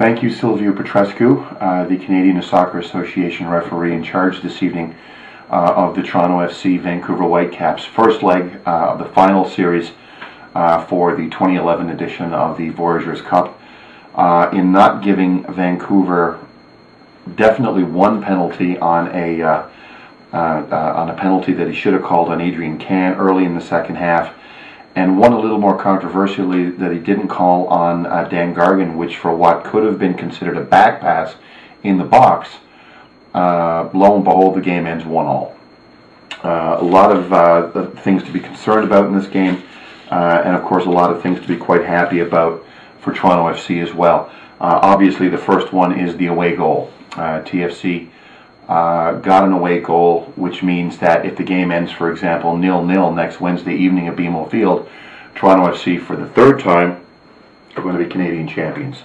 Thank you, Silviu Petrescu, the Canadian Soccer Association referee in charge this evening of the Toronto FC Vancouver Whitecaps first leg of the final series for the 2011 edition of the Voyageurs Cup, in not giving Vancouver definitely one penalty on a penalty that he should have called on Adrian Can early in the second half, and one a little more controversially that he didn't call on Dan Gargan, which for what could have been considered a back pass in the box, lo and behold, the game ends 1-1. A lot of things to be concerned about in this game, and of course a lot of things to be quite happy about for Toronto FC as well. Obviously the first one is the away goal. TFC got an away goal, which means that if the game ends, for example, 0-0 next Wednesday evening at BMO Field, Toronto FC for the third time are going to be Canadian champions.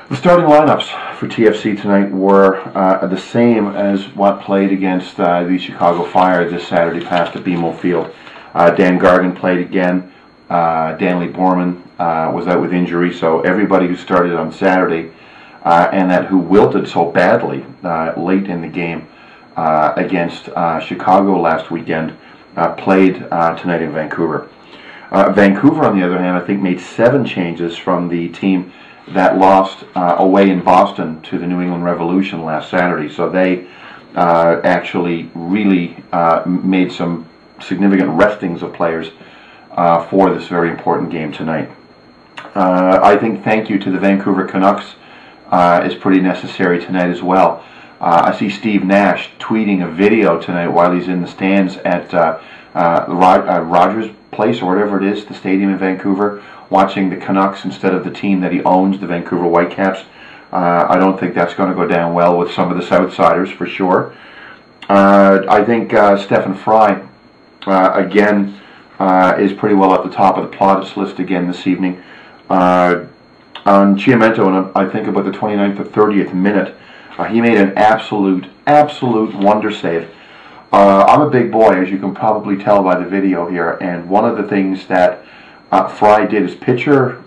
The starting lineups for TFC tonight were the same as what played against the Chicago Fire this Saturday past at BMO Field. Dan Gargan played again. Danley Borman was out with injury, so everybody who started on Saturday and that who wilted so badly late in the game against Chicago last weekend played tonight in Vancouver. Vancouver, on the other hand, I think made 7 changes from the team that lost away in Boston to the New England Revolution last Saturday. So they actually really made some significant restings of players for this very important game tonight. I think thank you to the Vancouver Canucks is pretty necessary tonight as well. I see Steve Nash tweeting a video tonight while he's in the stands at Rogers Place, or whatever it is, the stadium in Vancouver, watching the Canucks instead of the team that he owns, the Vancouver Whitecaps. I don't think that's going to go down well with some of the Southsiders, for sure. I think Stephen Fry, again, is pretty well at the top of the plaudits list again this evening. On Chiamento, and I think about the 29th or 30th minute, he made an absolute wonder save. I'm a big boy, as you can probably tell by the video here, and one of the things that Fry did is picture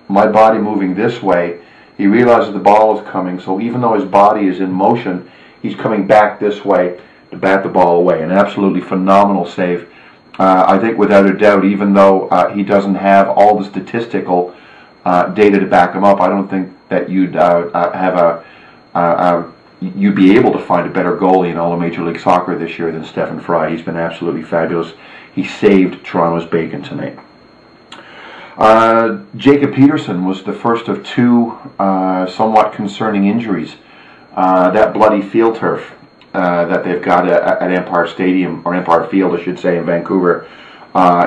my body moving this way. He realizes the ball is coming, so even though his body is in motion, he's coming back this way to bat the ball away. An absolutely phenomenal save. I think without a doubt, even though he doesn't have all the statistical data to back him up, I don't think that you'd you'd be able to find a better goalie in all of Major League Soccer this year than Stephen Fry. He's been absolutely fabulous. He saved Toronto's bacon tonight. Jacob Peterson was the first of 2 somewhat concerning injuries. That bloody field turf that they've got at Empire Stadium, or Empire Field, I should say, in Vancouver,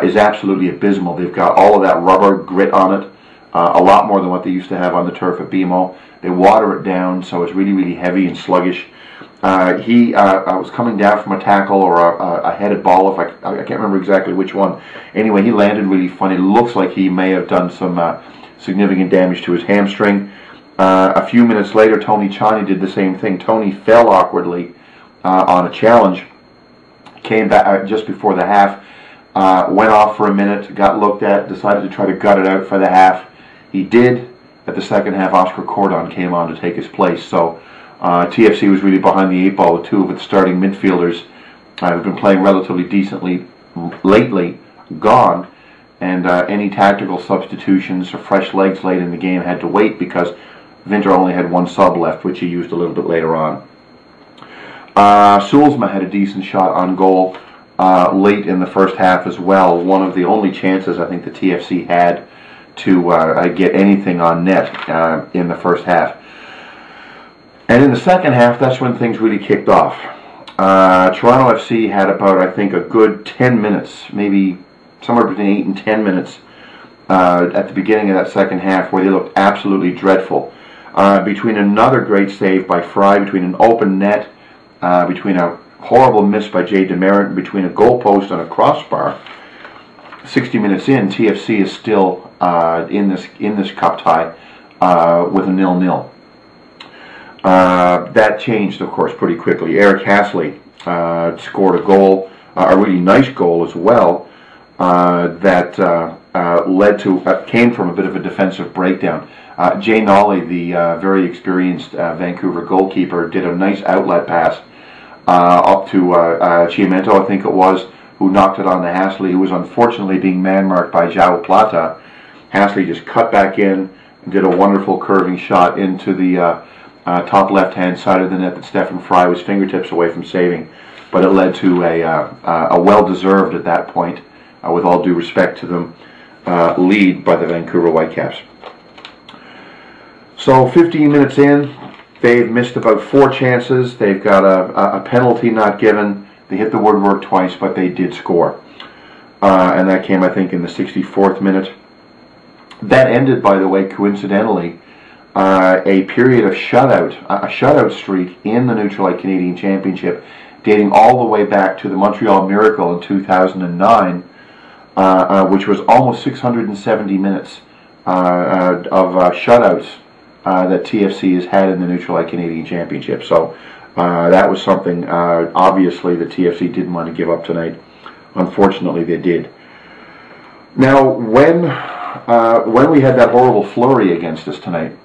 is absolutely abysmal. They've got all of that rubber grit on it. A lot more than what they used to have on the turf at BMO. They water it down, so it's really heavy and sluggish. He was coming down from a tackle or a headed ball, if I can't remember exactly which one. Anyway, he landed really funny. It looks like he may have done some significant damage to his hamstring. A few minutes later, Tony Chani did the same thing. Tony fell awkwardly on a challenge, came back just before the half, went off for a minute, got looked at, decided to try to gut it out for the half. He did. At the second half, Oscar Cordon came on to take his place. So TFC was really behind the 8 ball with 2 of its starting midfielders who've been playing relatively decently lately gone, and any tactical substitutions or fresh legs late in the game had to wait because Vinter only had 1 sub left, which he used a little bit later on. Sulzma had a decent shot on goal late in the first half as well. One of the only chances I think the TFC had to get anything on net in the first half. And in the second half, that's when things really kicked off. Toronto FC had about, I think, a good 10 minutes, maybe somewhere between 8 and 10 minutes at the beginning of that second half where they looked absolutely dreadful. Between another great save by Fry, between an open net, between a horrible miss by Jay Demerit, between a goalpost and a crossbar, 60 minutes in, TFC is still in this cup tie with a 0-0. That changed, of course, pretty quickly. Eric Hasley scored a goal, a really nice goal as well, came from a bit of a defensive breakdown. Jay Nolly, the very experienced Vancouver goalkeeper, did a nice outlet pass up to Chiamento, I think it was, who knocked it on to Hasley, who was unfortunately being man-marked by João Plata. Hasley just cut back in and did a wonderful curving shot into the top left-hand side of the net that Stephen Fry was fingertips away from saving. But it led to a well-deserved, at that point, with all due respect to them, lead by the Vancouver Whitecaps. So 15 minutes in, they've missed about 4 chances. They've got a penalty not given. They hit the woodwork twice, but they did score. And that came, I think, in the 64th minute. That ended, by the way, coincidentally, a period of a shutout streak in the Neutral Light Canadian Championship, dating all the way back to the Montreal Miracle in 2009, which was almost 670 minutes of shutouts that TFC has had in the Neutral Light Canadian Championship. So that was something, obviously, that TFC didn't want to give up tonight. Unfortunately, they did. Now, when we had that horrible flurry against us tonight,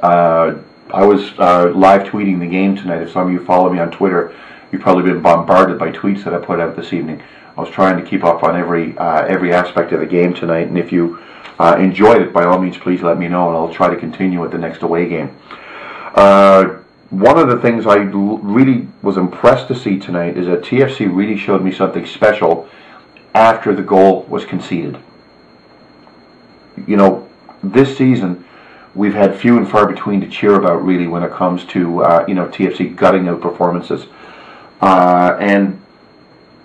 I was live tweeting the game tonight. If some of you follow me on Twitter, you've probably been bombarded by tweets that I put out this evening. I was trying to keep up on every aspect of the game tonight, and if you enjoyed it, by all means, please let me know, and I'll try to continue with the next away game. One of the things I really was impressed to see tonight is that TFC really showed me something special after the goal was conceded. You know, this season, we've had few and far between to cheer about, really, when it comes to TFC gutting out performances. And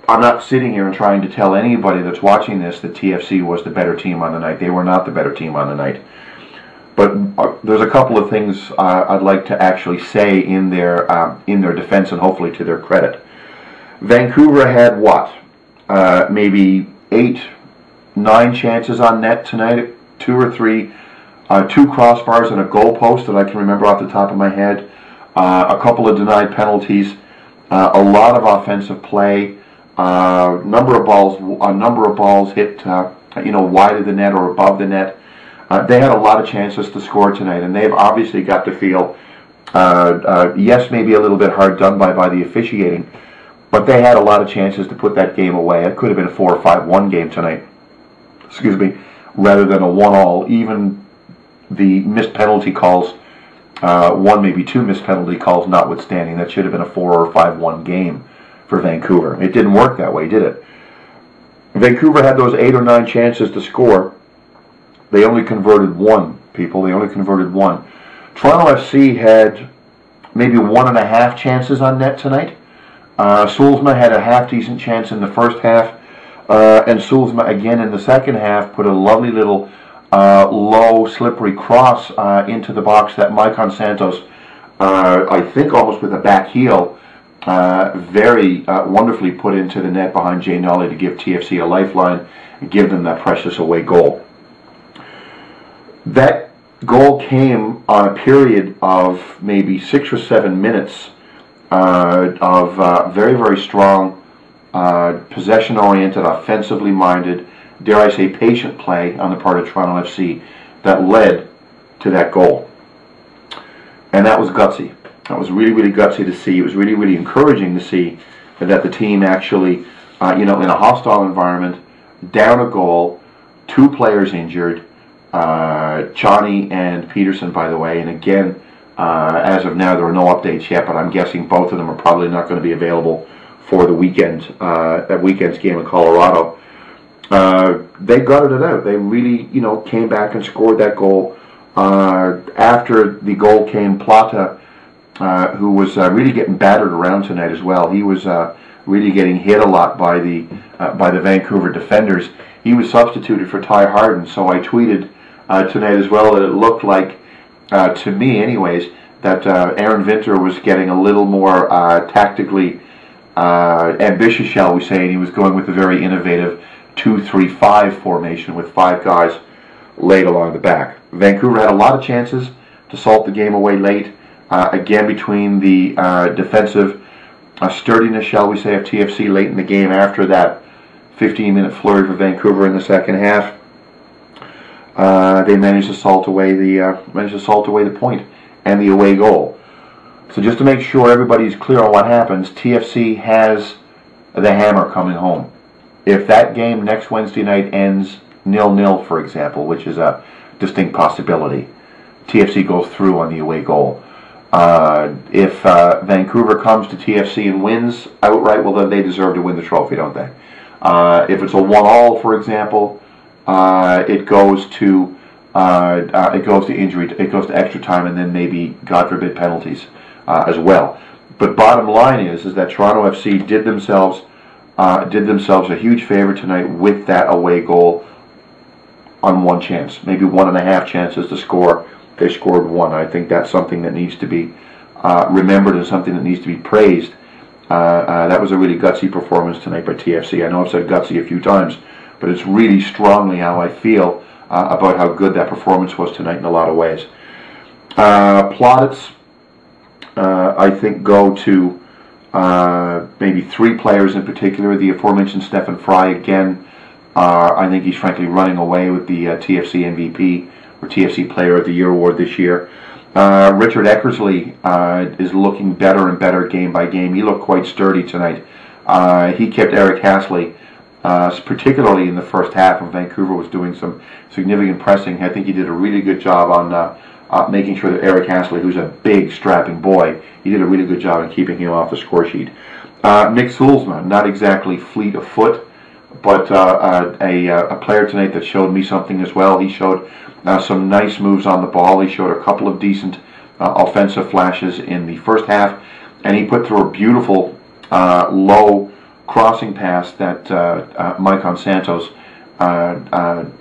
I'm not sitting here and trying to tell anybody that's watching this that TFC was the better team on the night. They were not the better team on the night. But there's a couple of things I'd like to actually say in their defense, and hopefully to their credit. Vancouver had what? Maybe 8, 9 chances on net tonight, 2 or 3. 2 crossbars and a goal post that I can remember off the top of my head. A couple of denied penalties. A lot of offensive play. A number of balls hit wide of the net or above the net. They had a lot of chances to score tonight, and they've obviously got to feel, yes, maybe a little bit hard done by the officiating, but they had a lot of chances to put that game away. It could have been a 4 or 5-1 game tonight, rather than a 1-1. Even the missed penalty calls, 1, maybe 2 missed penalty calls notwithstanding, that should have been a 4 or 5-1 game for Vancouver. It didn't work that way, did it? Vancouver had those 8 or 9 chances to score. They only converted 1, people. They only converted 1. Toronto FC had maybe 1.5 chances on net tonight. Soulsma had a half-decent chance in the first half, and Soulsma again in the second half put a lovely little low, slippery cross into the box that Maicon Santos, I think almost with a back heel, very wonderfully put into the net behind Jay Nolly to give TFC a lifeline and give them that precious away goal. That goal came on a period of maybe 6 or 7 minutes of very, very strong, possession-oriented, offensively minded, dare I say, patient play on the part of Toronto FC that led to that goal. And that was gutsy. That was really, really gutsy to see. It was really, really encouraging to see that the team actually, in a hostile environment, down a goal, 2 players injured, Chani and Peterson, by the way, and again, as of now, there are no updates yet, but I'm guessing both of them are probably not going to be available for the weekend, that weekend's game in Colorado. They gutted it out. They really, came back and scored that goal. After the goal came Plata, who was really getting battered around tonight as well. He was really getting hit a lot by the Vancouver defenders. He was substituted for Ty Harden, so I tweeted tonight as well that it looked like, to me anyways, that Aaron Vinter was getting a little more tactically ambitious, shall we say, and he was going with a very innovative 2-3-5 formation with 5 guys laid along the back. Vancouver had a lot of chances to salt the game away late. Again, between the defensive sturdiness, shall we say, of TFC late in the game after that 15-minute flurry for Vancouver in the second half. They managed to salt away the point and the away goal. So just to make sure everybody's clear on what happens, TFC has the hammer coming home. If that game next Wednesday night ends 0-0, for example, which is a distinct possibility, TFC goes through on the away goal. If Vancouver comes to TFC and wins outright, well, then they deserve to win the trophy, don't they? If it's a 1-1, for example, it goes to injury, it goes to extra time, and then maybe, God forbid, penalties as well. But bottom line is that Toronto FC did themselves a huge favor tonight with that away goal on one chance, maybe 1.5 chances to score. They scored one. I think that's something that needs to be remembered and something that needs to be praised. That was a really gutsy performance tonight by TFC. I know I've said gutsy a few times, but it's really strongly how I feel about how good that performance was tonight in a lot of ways. Plaudits, I think, go to maybe 3 players in particular. The aforementioned Stefan Fry again. I think he's frankly running away with the TFC MVP or TFC Player of the Year award this year. Richard Eckersley is looking better and better game by game. He looked quite sturdy tonight. He kept Eric Hasley, particularly in the first half when Vancouver was doing some significant pressing. I think he did a really good job on making sure that Eric Hasley, who's a big, strapping boy, he did a really good job in keeping him off the score sheet. Nick Sulzma, not exactly fleet of foot, but a player tonight that showed me something as well. He showed some nice moves on the ball. He showed a couple of decent offensive flashes in the first half, and he put through a beautiful low crossing pass that Maicon Santos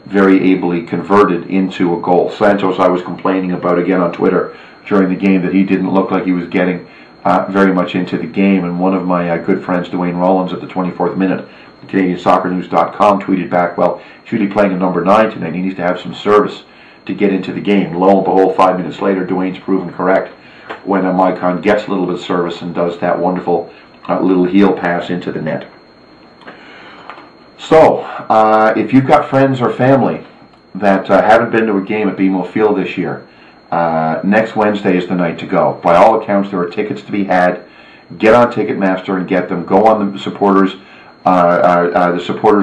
very ably converted into a goal. Santos, I was complaining about again on Twitter during the game that he didn't look like he was getting very much into the game, and one of my good friends, Dwayne Rollins, at the 24th minute, CanadianSoccerNews.com, tweeted back, well, he's really playing a number 9 tonight. He needs to have some service to get into the game. Lo and behold, 5 minutes later, Dwayne's proven correct when Maicon gets a little bit of service and does that wonderful little heel pass into the net. So, if you've got friends or family that haven't been to a game at BMO Field this year, next Wednesday is the night to go. By all accounts, there are tickets to be had. Get on Ticketmaster and get them. Go on the supporters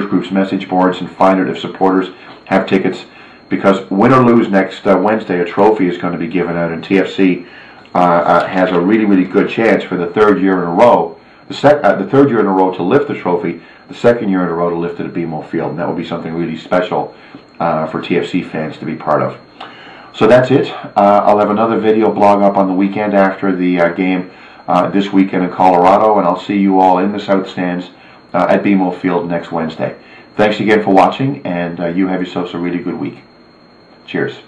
group's message boards and find out if supporters have tickets, because win or lose next Wednesday, a trophy is going to be given out, and TFC has a really, really good chance for the 3rd year in a row, the 3rd year in a row to lift the trophy, the 2nd year in a row to lift it at BMO Field, and that will be something really special for TFC fans to be part of. So that's it. I'll have another video blog up on the weekend after the game this weekend in Colorado, and I'll see you all in the South Stands at BMO Field next Wednesday. Thanks again for watching, and you have yourselves a really good week. Cheers.